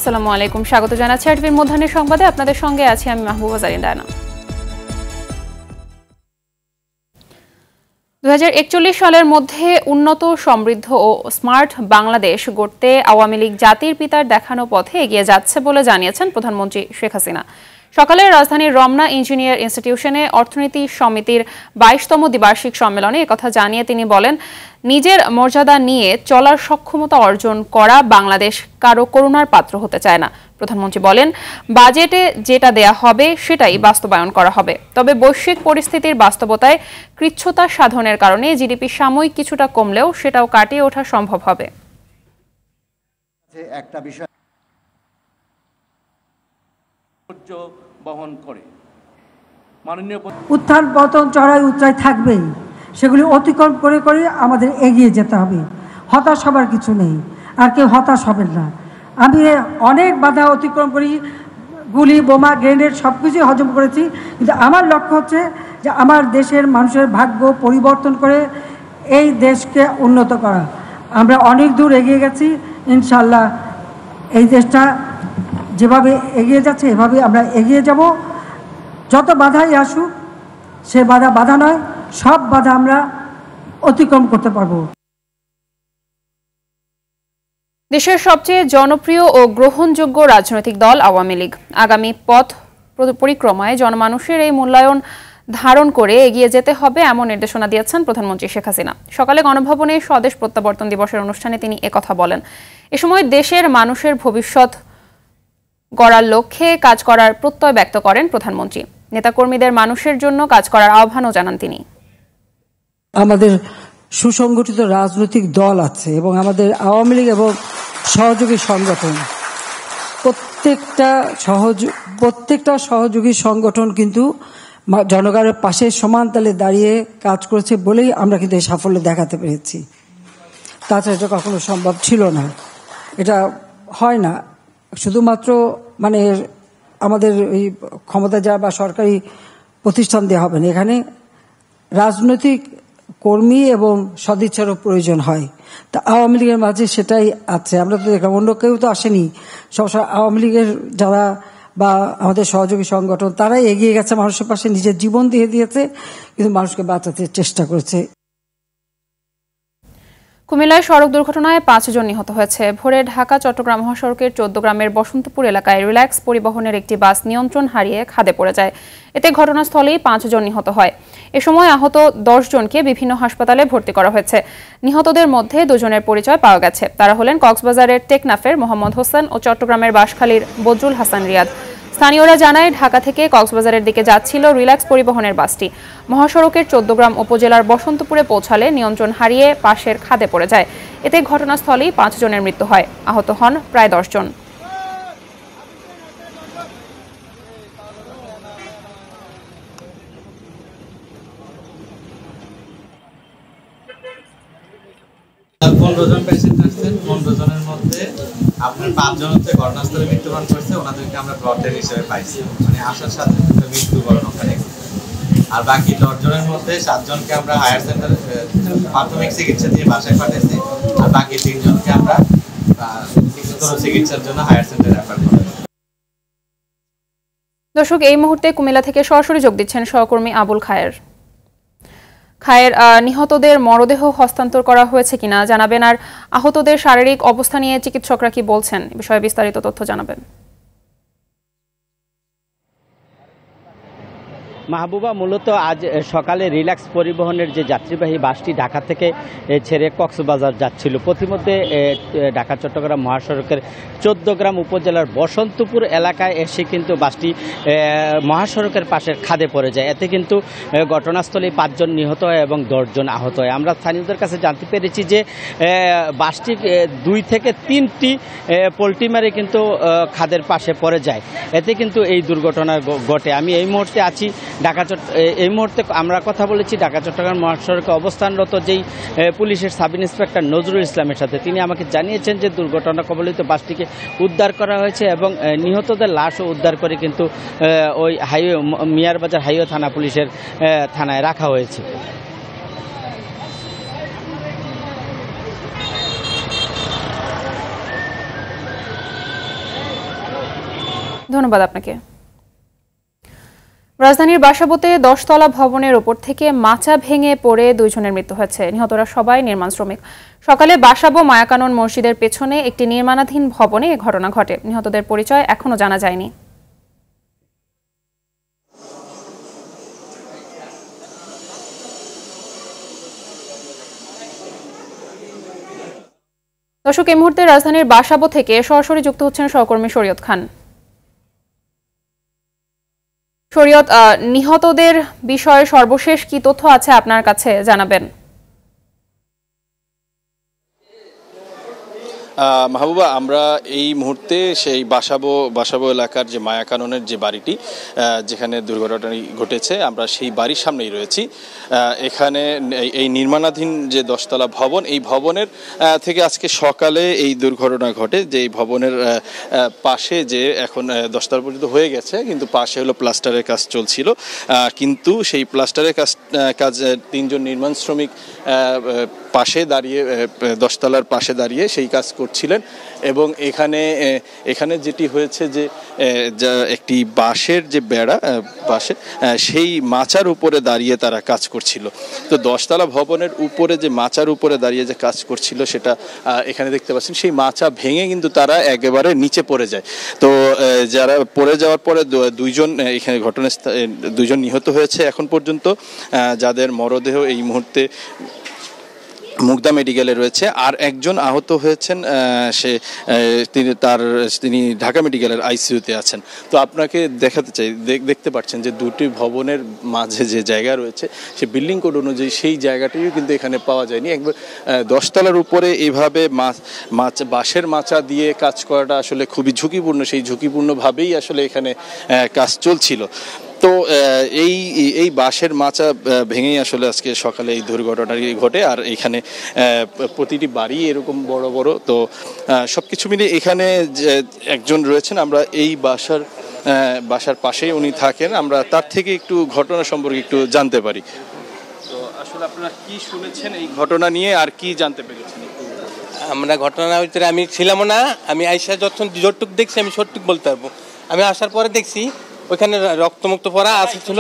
আসসালামু আলাইকুম, স্বাগত জানাচ্ছি আরটিভির মধ্যাহ্নের সংবাদে। আপনাদের সঙ্গে আছি আমি মাহবুবা জারিন ডায়না। 2041 সালের মধ্যে উন্নত, সমৃদ্ধ ও স্মার্ট বাংলাদেশ গড়তে আওয়ামী লীগ জাতির পিতার দেখানো পথে এগিয়ে যাচ্ছে বলে জানিয়েছেন প্রধানমন্ত্রী শেখ হাসিনা। সকালে রাজধানীর রমনা ইঞ্জিনিয়ার ইনস্টিটিউশনে অর্থনীতি সমিতির 22তম দ্বিবার্ষিক সম্মেলনে একথা জানিয়ে তিনি বলেন, নিজের মর্যাদা নিয়ে চলার সক্ষমতা অর্জন করা বাংলাদেশ কারো করুণার পাত্র হতে চায় না। প্রধানমন্ত্রী বলেন, বাজেটে যেটা দেয়া হবে সেটাই বাস্তবায়ন করা হবে। তবে বৈশ্বিক পরিস্থিতির বাস্তবতায় কৃচ্ছ্রতা সাধনের কারণে জিডিপি সাময়িক কিছুটা কমলেও সেটাও কাটিয়ে ওঠা সম্ভব হবে। একটা বিষয় বহন করে মাননীয় উত্থান পতন চড়াই উতরাই থাকবেই, সেগুলি অতিক্রম করে করে আমাদের এগিয়ে যেতে হবে। হতাশ হবার কিছু নেই, আর কেউ হতাশ হবেন না। আমি অনেক বাধা অতিক্রম করি, গুলি, বোমা, গ্রেনেড সব কিছুই হজম করেছি, কিন্তু আমার লক্ষ্য হচ্ছে যে আমার দেশের মানুষের ভাগ্য পরিবর্তন করে এই দেশকে উন্নত করা। আমরা অনেক দূর এগিয়ে গেছি, ইনশাল্লাহ এই দেশটা যেভাবে এগিয়ে যাচ্ছে এভাবে আমরা এগিয়ে যাব। যত বাধাই আসুক, সে বাধা নয়, সব বাধা আমরা অতিক্রম করতে পারবো। দেশের সবচেয়ে জনপ্রিয় ও গ্রহণযোগ্য রাজনৈতিক দল আওয়ামী লীগ আগামী পথ পরিক্রমায় জনমানুষের এই মূল্যায়ন ধারণ করে এগিয়ে যেতে হবে, এমন নির্দেশনা দিয়েছেন প্রধানমন্ত্রী শেখ হাসিনা। সকালে গণভবনে স্বদেশ প্রত্যাবর্তন দিবসের অনুষ্ঠানে তিনি একথা বলেন। এ সময় দেশের মানুষের ভবিষ্যৎ গড়ার লক্ষ্যে কাজ করার প্রত্যয় ব্যক্ত করেন প্রধানমন্ত্রী। নেতাকর্মীদের মানুষের জন্য কাজ করার আহ্বানও জানান তিনি। আমাদের সুসংগঠিত রাজনৈতিক দল আছে এবং আমাদের আওয়ামী লীগ এবং সহযোগী সংগঠন, প্রত্যেকটা সহযোগী সংগঠন কিন্তু জনগণের পাশে সমান তালে দাঁড়িয়ে কাজ করেছে বলেই আমরা কিন্তু এই সাফল্য দেখাতে পেরেছি। তাছাড়া এটা কখনো সম্ভব ছিল না, এটা হয় না শুধুমাত্র মানে আমাদের এই ক্ষমতা যা বা সরকারি প্রতিষ্ঠান দেওয়া হবে না, এখানে রাজনৈতিক কর্মী এবং সদিচ্ছারও প্রয়োজন হয়। তা আওয়ামী লীগের মাঝে সেটাই আছে। আমরা তো দেখলাম অন্য কেউ তো আসেনি, সবসময় আওয়ামী লীগের যারা বা আমাদের সহযোগী সংগঠন তারাই এগিয়ে গেছে, মানুষের পাশে নিজের জীবন দিয়ে দিয়েছে, কিন্তু মানুষকে বাঁচাতে চেষ্টা করেছে। কুমিল্লায় সড়ক দুর্ঘটনায় 5 জন নিহত হয়েছে। ভোরে ঢাকা চট্টগ্রাম মহাসড়কের 14 গ্রামের বসন্তপুর এলাকায় রিল্যাক্স পরিবহনের একটি বাস নিয়ন্ত্রণ হারিয়ে খাদে পড়ে যায়। এতে ঘটনাস্থলেই 5 জন নিহত হয়। এ সময় আহত 10 জনকে বিভিন্ন হাসপাতালে ভর্তি করা হয়েছে। নিহতদের মধ্যে 2 জনের পরিচয় পাওয়া গেছে। তারা হলেন কক্সবাজারের টেকনাফের মোহাম্মদ হোসেন ও চট্টগ্রামের বাঁশখালীর বজরুল হাসান রিয়াদ। স্থানীয়রা জানায়, ঢাকা থেকে কক্সবাজারের দিকে যাচ্ছিল রিল্যাক্স পরিবহনের বাসটি। মহাসড়কের 14 গ্রাম উপজেলার বসন্তপুরে পৌঁছালে নিয়ন্ত্রণ হারিয়ে পাশের খাদে পড়ে যায়। এতে ঘটনাস্থলেই 5 জনের মৃত্যু হয়, আহত হন প্রায় 10 জন। আপনার 5 জন হচ্ছে ঘটনাস্থলে মৃত্যুবরণ করছে, ওনাদেরকে আমরা ব্লডের হিসেবে পাইছি, মানে আসার সাথে মৃত্যুবরণ ওখানে। আর বাকি 10 জনের মধ্যে 7 জনকে আমরা হায়ার সেন্টারে প্রাথমিক চিকিৎসা দিয়ে বাসায় পাঠাইছি, আর বাকি 3 জনকে আমরা চিকিৎসার জন্য হায়ার সেন্টারে রেফার করেছি। দর্শক, এই মুহূর্তে কুমিল্লা থেকে সরাসরি যোগ দিচ্ছেন সহকর্মী আবুল খায়ের। নিহতদের মরদেহ হস্তান্তর করা হয়েছে কিনা জানাবেন, আর আহতদের শারীরিক অবস্থা নিয়ে চিকিৎসকরা কি বলছেন, এ বিষয়ে বিস্তারিত তথ্য জানাবেন। মাহবুবা, মূলত আজ সকালে রিল্যাক্স পরিবহনের যে যাত্রীবাহী বাসটি ঢাকা থেকে ছেড়ে কক্সবাজার যাচ্ছিল, প্রতিমধ্যে ঢাকা চট্টগ্রাম মহাসড়কের 14 গ্রাম উপজেলার বসন্তপুর এলাকায় এসে কিন্তু বাসটি মহাসড়কের পাশের খাদে পড়ে যায়। এতে কিন্তু ঘটনাস্থলে 5 জন নিহত হয় এবং 10 জন আহত হয়। আমরা স্থানীয়দের কাছে জানতে পেরেছি যে বাসটি 2 থেকে 3টি পোল্টি মারে কিন্তু খাদের পাশে পড়ে যায়। এতে কিন্তু এই দুর্ঘটনা ঘটে। আমি এই মুহূর্তে আছি এই মুহূর্তে আমরা কথা বলেছি ঢাকা চট্টগ্রাম মহাসড়কে অবস্থানরত যেই পুলিশের সাব ইন্সপেক্টর নজরুল ইসলামের সাথে। তিনি আমাকে জানিয়েছেন যে দুর্ঘটনা কবলিত বাসটিকে উদ্ধার করা হয়েছে এবং নিহতদের লাশও উদ্ধার করে কিন্তু ওই হাইওয়ে মিয়ারবাজার হাইওয়ে থানা পুলিশের থানায় রাখা হয়েছে। ধন্যবাদ আপনাকে। রাজধানীর বাসাবোতে 10 তলা ভবনের উপর থেকে মাচা ভেঙে পড়ে 2 জনের মৃত্যু হয়েছে। নিহতরা সবাই নির্মাণ শ্রমিক। সকালে বাসাবো মায়াকানন মসজিদের পেছনে একটি নির্মাণাধীন ভবনে এ ঘটনা ঘটে। নিহতদের পরিচয় এখনো জানা যায়নি। দর্শক, এই মুহূর্তে রাজধানীর বাসাবো থেকে সরাসরি যুক্ত হচ্ছেন সহকর্মী শরীয়ত খান। শরীয়ত, নিহতদের বিষয়ে সর্বশেষ কি তথ্য আছে আপনার কাছে জানাবেন? মাহবুবা, আমরা এই মুহূর্তে সেই বাসাবো এলাকার যে মায়াকাননের যে বাড়িটি যেখানে দুর্ঘটনাটি ঘটেছে, আমরা সেই বাড়ির সামনেই রয়েছি। এখানে এই নির্মাণাধীন যে 10 তলা ভবন, এই ভবনের থেকে আজকে সকালে এই দুর্ঘটনা ঘটে। যে এই ভবনের পাশে যে এখন 10 তলা পর্যন্ত হয়ে গেছে, কিন্তু পাশে হলো প্লাস্টারের কাজ চলছিল। কিন্তু সেই প্লাস্টারের কাজ 3 জন নির্মাণ শ্রমিক পাশে দাঁড়িয়ে 10 তলার পাশে দাঁড়িয়ে সেই কাজ করছিলেন। এবং এখানে যেটি হয়েছে যে একটি বাঁশের যে বেড়া পাশে, সেই মাচার উপরে দাঁড়িয়ে তারা কাজ করছিল। তো 10 তলা ভবনের উপরে যে মাচার উপরে দাঁড়িয়ে যে কাজ করছিল, সেটা এখানে দেখতে পাচ্ছেন সেই মাচা ভেঙে কিন্তু তারা একেবারে নিচে পড়ে যায়। তো যারা পড়ে যাওয়ার পরে 2 জন এখানে ঘটনাস্থলে 2 জন নিহত হয়েছে এখন পর্যন্ত, যাদের মরদেহ এই মুহূর্তে মুগদা মেডিকেলে রয়েছে। আর একজন আহত হয়েছেন, তিনি ঢাকা মেডিকেলের আইসিইউতে আছেন। তো আপনাকে দেখাতে চাই, দেখতে পাচ্ছেন যে 2টি ভবনের মাঝে যে জায়গা রয়েছে, সে বিল্ডিং কোড অনুযায়ী সেই জায়গাটিও কিন্তু এখানে পাওয়া যায়নি। একবার 10 তলার উপরে এইভাবে বাঁশের মাচা দিয়ে কাজ করাটা আসলে খুবই ঝুঁকিপূর্ণ। সেই ঝুঁকিপূর্ণভাবেই আসলে এখানে কাজ চলছিল। তো এই বাঁশের মাচা ভেঙেই আসলে আজকে সকালে এই দুর্ঘটনাটি ঘটে। আর এখানে প্রতিটি বাড়ি এরকম বড় বড়। তো সবকিছু মিলিয়ে এখানে একজন রয়েছেন, আমরা এই বাসার পাশেই উনি থাকেন, আমরা তার থেকে একটু ঘটনা সম্পর্কে একটু জানতে পারি। তো আসলে আপনারা কি শুনেছেন এই ঘটনা নিয়ে, আর কি জানতে পেরেছেন? আমরা ঘটনার ভিতরে আমি ছিলামও না, আমি আইসা যতটুক দেখছি আমি সঠিক বলতে পারবো। আমি আসার পরে দেখছি ওইখানে রক্তমুক্ত পড়া আছে ছিল,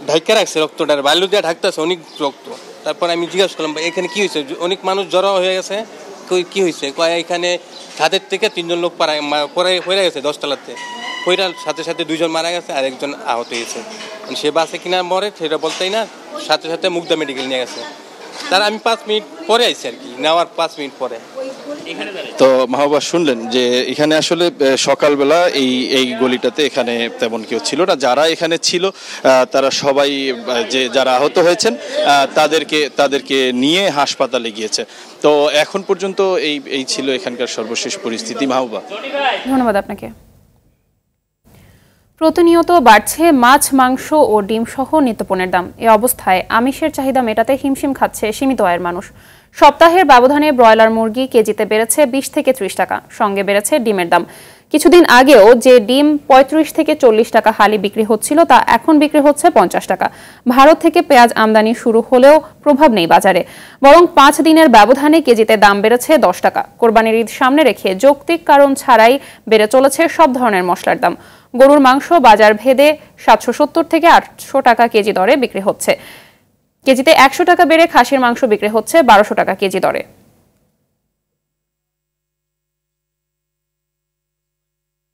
ঢাকা রাখছে রক্তটার, বালু দিয়ে ঢাকতেছে অনেক রক্ত। তারপর আমি জিজ্ঞাসা করলাম এখানে কি হয়েছে, অনেক মানুষ জড়ো হয়ে গেছে, কি হয়েছে? এখানে ছাদের থেকে 3 জন লোক পড়ে গেছে 10 তলাতে, পইরার সাথে সাথে 2 জন মারা গেছে আর একজন আহত হয়েছে। সে বাসে কিনা মরে সেটা বলতেই না, সাথে সাথে মুগদা মেডিকেল নিয়ে গেছে। তার আমি 5 মিনিট পরে আইছি আর কি, নেওয়ার 5 মিনিট পরে। তো মাহবুবা, শুনলেন যে এখানে আসলে সকালবেলা এই গলিটাতে এখানে তেমন কেউ ছিল না। যারা এখানে ছিল তারা সবাই, যারা আহত হয়েছেন তাদেরকে নিয়ে হাসপাতালে গিয়েছে। তো এখন পর্যন্ত এই ছিল এখানকার সর্বশেষ পরিস্থিতি। মাহবুবা, ধন্যবাদ আপনাকে। প্রতিনিয়ত বাড়ছে মাছ, মাংস ও ডিম সহ নিত্যপণ্যের দাম। এ অবস্থায় আমিষের চাহিদা মেটাতে হিমশিম খাচ্ছে সীমিত আয়ের মানুষ। সপ্তাহের ব্যবধানে ব্রয়লার মুরগি কেজিতে বেড়েছে 20 থেকে 30 টাকা, সঙ্গে বেড়েছে ডিমের দাম। কিছুদিন আগেও যে ডিম 35 থেকে 40 টাকা হালি বিক্রি হচ্ছিল, তা এখন বিক্রি হচ্ছে 50 টাকা। ভারত থেকে পেঁয়াজ আমদানি শুরু হলেও প্রভাব নেই বাজারে, বরং 5 দিনের ব্যবধানে কেজিতে দাম বেড়েছে 10 টাকা। কোরবানির ঈদ সামনে রেখে যৌক্তিক কারণ ছাড়াই বেড়ে চলেছে সব ধরনের মশলার দাম। গরুর মাংস বাজার ভেদে 770 থেকে 800 টাকা কেজি দরে বিক্রি হচ্ছে। কেজিতে 100 টাকা বেড়ে খাসির মাংস বিক্রি হচ্ছে 1200 টাকা কেজি দরে।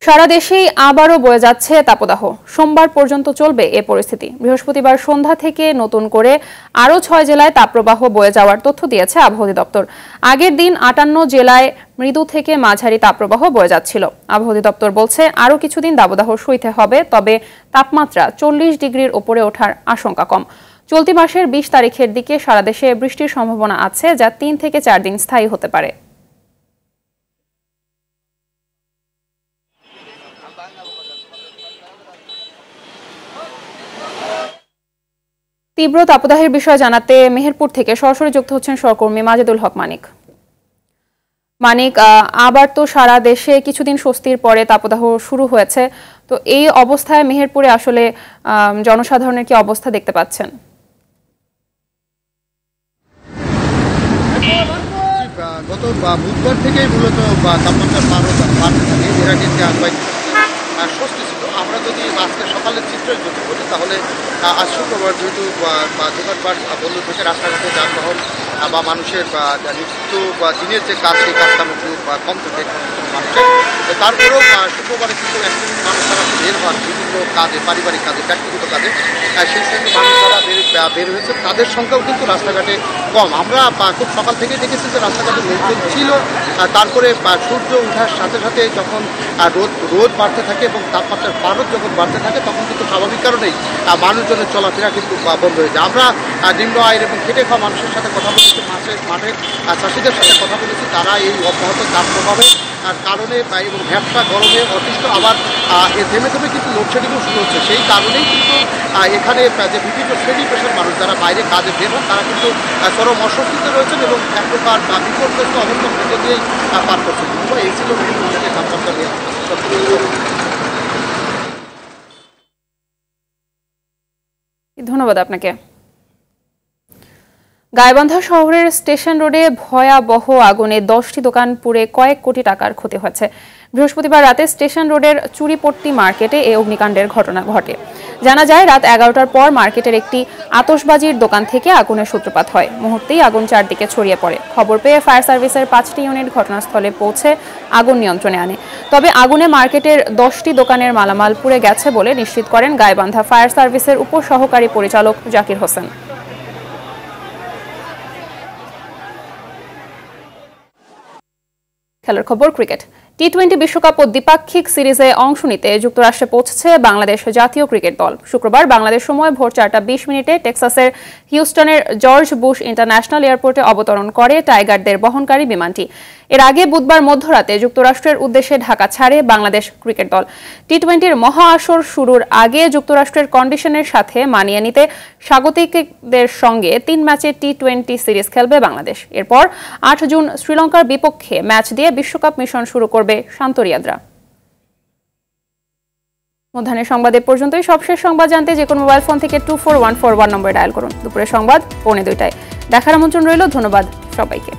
সারা দেশেই আবারও বয়ে যাচ্ছে তাপদাহ। সোমবার পর্যন্ত চলবে এ পরিস্থিতি। বৃহস্পতিবার সন্ধ্যা থেকে নতুন করে আরও 6 জেলায় তাপপ্রবাহ বয়ে যাওয়ার তথ্য দিয়েছে আবহাওয়া অধিদপ্তর। আগের দিন 58 জেলায় মৃদু থেকে মাঝারি তাপপ্রবাহ বয়ে যাচ্ছিল। আবহাওয়া অধিদপ্তর বলছে আরও কিছুদিন দাবদাহ সইতে হবে, তবে তাপমাত্রা 40 ডিগ্রির ওপরে ওঠার আশঙ্কা কম। চলতি মাসের 20 তারিখের দিকে সারা দেশে বৃষ্টির সম্ভাবনা আছে, যা 3 থেকে 4 দিন স্থায়ী হতে পারে। তীব্র তাপদাহের বিষয়ে জানাতে মেহেরপুর থেকে সরাসরি যুক্ত হচ্ছেন সহকর্মী মাজেদুল হক মানিক। আবার তো সারা দেশে কিছুদিন স্বস্তির পরে তাপদাহ শুরু হয়েছে, তো এই অবস্থায় মেহেরপুরে আসলে জনসাধারণের কি অবস্থা দেখতে পাচ্ছেন? গত বুধবার থেকেই মূলত তাপমাত্রা বাড়তে থাকে। এর আগে আজকে সকালের চিত্রই যদি বলি তাহলে আজ শুক্রবার যেহেতু দোকানপাট বন্ধ থেকে রাস্তাঘাটে যানবাহন বা মানুষের নিত্য বা দিনের যে কাজ সেই কাজটা একটু কম থাকে মানুষের, তারপরেও শুক্রবারে কিন্তু এক শ্রেণীর মানুষ তারা বের হন বিভিন্ন কাজে, পারিবারিক কাজে, ব্যক্তিগত কাজে, সেই শ্রেণীর মানুষ যারা বের হয়েছে তাদের সংখ্যাও কিন্তু রাস্তাঘাটে কম। আমরা খুব সকাল থেকেই দেখেছি যে রাস্তাঘাটে লোকজন ছিল, তারপরে সূর্য ওঠার সাথে সাথে যখন রোদ বাড়তে থাকে এবং তাপমাত্রার পারদ যখন বাড়তে থাকে তখন কিন্তু স্বাভাবিক কারণেই মানুষজনের চলাফেরা কিন্তু বন্ধ হয়ে যায়। আমরা নিম্ন আয়ের এবং খেটে খাওয়া মানুষের সাথে কথা বলেছি, মাঠে চাষিদের সাথে কথা বলেছি, তারা এই অব্যাহত তাপ প্রভাবে কারণে এবং ভ্যাপসা গরমে অতিষ্ঠ, আবার থেমে থেমে কিন্তু লোডশেডিংও শুরু হচ্ছে। সেই কারণেই কিন্তু এখানে যে বিভিন্ন শ্রেণী পেশার মানুষ যারা বাইরে কাজে বের হন তারা কিন্তু চরম অস্বস্তিতে রয়েছেন এবং এক প্রকার বিপর্যস্ত অবস্থার মধ্যে দিয়েই পার করছেন। এই ছিল তাপমাত্রা নিয়ে। ধন্যবাদ আপনাকে। গাইবান্ধা শহরের স্টেশন রোডে ভয়াবহ আগুনে 10টি দোকান পুড়ে কয়েক কোটি টাকার ক্ষতি হয়েছে। বৃহস্পতিবার রাতে স্টেশন রোডের চুরিপট্টি মার্কেটে এই অগ্নিকাণ্ডের ঘটনা ঘটে। জানা যায় রাত 11টার পর মার্কেটের একটি আতশবাজির দোকান থেকে আগুনের সূত্রপাত হয়। মুহূর্তেই আগুন চারদিকে ছড়িয়ে পড়ে। খবর পেয়ে ফায়ার সার্ভিসের 5টি ইউনিট ঘটনাস্থলে পৌঁছে আগুন নিয়ন্ত্রণে আনে। তবে আগুনে মার্কেটের 10টি দোকানের মালামাল পুড়ে গেছে বলে নিশ্চিত করেন গাইবান্ধা ফায়ার সার্ভিসের উপসহকারী পরিচালক জাকির হোসেন। খেলার খবর, ক্রিকেট। টি-20 বিশ্বকাপ ও দ্বিপাক্ষিক সিরিজে অংশ নিতে যুক্তরাষ্ট্রে পৌঁছেছে বাংলাদেশ জাতীয় ক্রিকেট দল। শুক্রবার বাংলাদেশ সময় ভোর 4:20 টেক্সাসের হিউস্টনের জর্জ বুশ ইন্টারন্যাশনাল এয়ারপোর্টে অবতরণ করে টাইগারদের বহনকারী বিমানটি। এর আগে বুধবার মধ্যরাতে যুক্তরাষ্ট্রের উদ্দেশ্যে ঢাকা ছাড়ে বাংলাদেশ ক্রিকেট দল। টি-20 মহা আসর শুরুর আগে যুক্তরাষ্ট্রের কন্ডিশনের সাথে মানিয়ে নিতে স্বাগতিকদের সঙ্গে 3 ম্যাচের টি-20 সিরিজ খেলবে বাংলাদেশ। এরপর 8 জুন শ্রীলঙ্কার বিপক্ষে ম্যাচ দিয়ে বিশ্বকাপ মিশন শুরু করবে শান্তরিয়াদরা। মধ্যাহ্নের সংবাদ এ পর্যন্তই। সবশেষ সংবাদ জানতে যে কোনো মোবাইল ফোন থেকে 24141 নম্বরে ডায়াল করুন। দুপুরের সংবাদ 1:45টায় দেখার আমন্ত্রণ রইল। ধন্যবাদ সবাইকে।